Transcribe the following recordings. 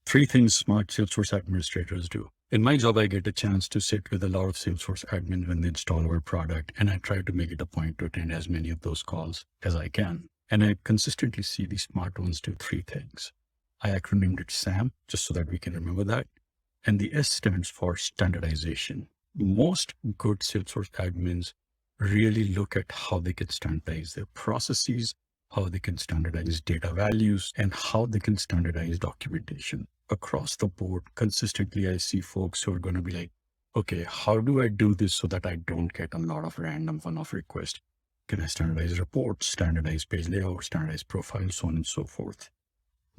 Three things smart Salesforce administrators do. In my job, I get a chance to sit with a lot of Salesforce admins when they install our product, and I try to make it a point to attend as many of those calls as I can. And I consistently see these smart ones do three things. I acronymed it SAM, just so that we can remember that. And the S stands for standardization. Most good Salesforce admins really look at how they can standardize their processes, how they can standardize data values, and how they can standardize documentation. Across the board, consistently, I see folks who are going to be like, okay, how do I do this so that I don't get a lot of random one-off requests? Can I standardize reports, standardize page layout, standardize profiles, so on and so forth?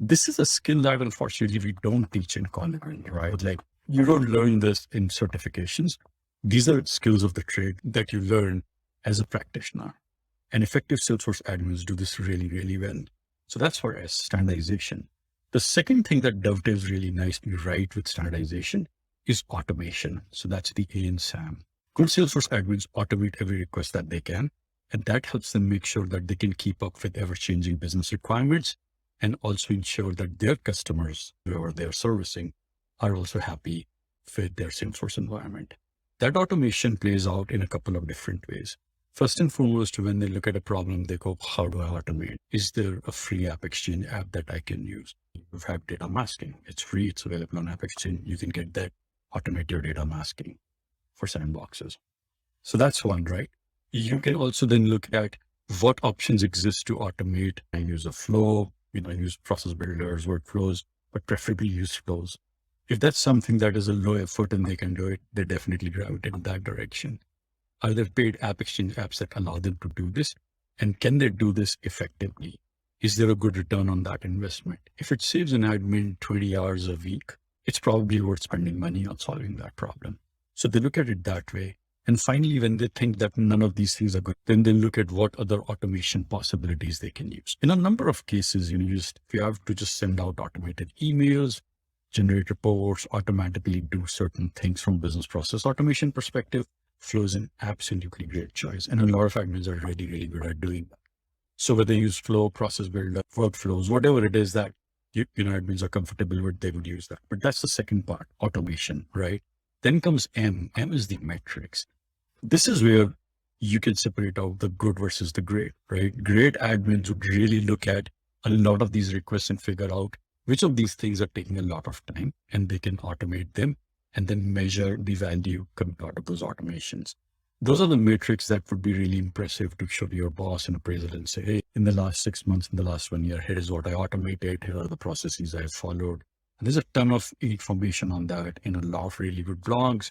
This is a skill that unfortunately we don't teach in college, right? Like you don't learn this in certifications. These are skills of the trade that you learn as a practitioner. And effective Salesforce admins do this really, really well. So that's for S, standardization. The second thing that dovetails really nicely right with standardization is automation. So that's the A in SAM. Good Salesforce admins automate every request that they can, and that helps them make sure that they can keep up with ever-changing business requirements and also ensure that their customers, whoever they're servicing, are also happy with their Salesforce environment. That automation plays out in a couple of different ways. First and foremost, when they look at a problem, they go, how do I automate? Is there a free App Exchange app that I can use? You have data masking. It's free. It's available on App Exchange. You can get that, automate your data masking for sandboxes. So that's one, right? You can also then look at what options exist to automate and use a flow, use process builders, workflows, but preferably use flows. If that's something that is a low effort and they can do it, they definitely gravitate in that direction. Are there paid App Exchange apps that allow them to do this? And can they do this effectively? Is there a good return on that investment? If it saves an admin 20 hours a week, it's probably worth spending money on solving that problem. So they look at it that way. And finally, when they think that none of these things are good, then they look at what other automation possibilities they can use. In a number of cases, if you have to just send out automated emails, generate reports, automatically do certain things from business process automation perspective, Flow is an absolutely great choice. And a lot of admins are really, really good at doing that. So whether they use Flow, process builder, workflows, whatever it is that admins are comfortable with, they would use that. But that's the second part, automation, right? Then comes M. M is the metrics. This is where you can separate out the good versus the great, right? Great admins would really look at a lot of these requests and figure out which of these things are taking a lot of time, and they can automate them and then measure the value coming out of those automations. Those are the metrics that would be really impressive to show to your boss and appraisal and say, hey, in the last 6 months, in the last 1 year, here is what I automated. Here are the processes I followed. And there's a ton of information on that in a lot of really good blogs,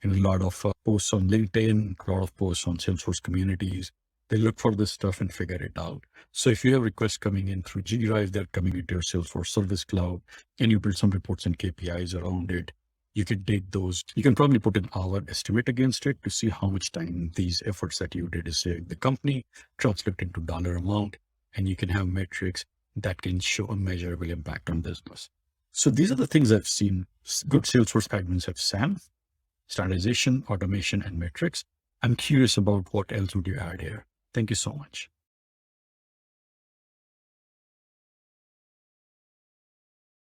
in a lot of posts on LinkedIn, a lot of posts on Salesforce communities. They look for this stuff and figure it out. So if you have requests coming in through Jira, they're coming into your Salesforce Service Cloud, and you build some reports and KPIs around it, you can take those, you can probably put an hour estimate against it to see how much time these efforts that you did is saving the company, translate into dollar amount, and you can have metrics that can show a measurable impact on business. So these are the things I've seen. Good Salesforce admins have SAM, standardization, automation, and metrics. I'm curious about what else would you add here? Thank you so much.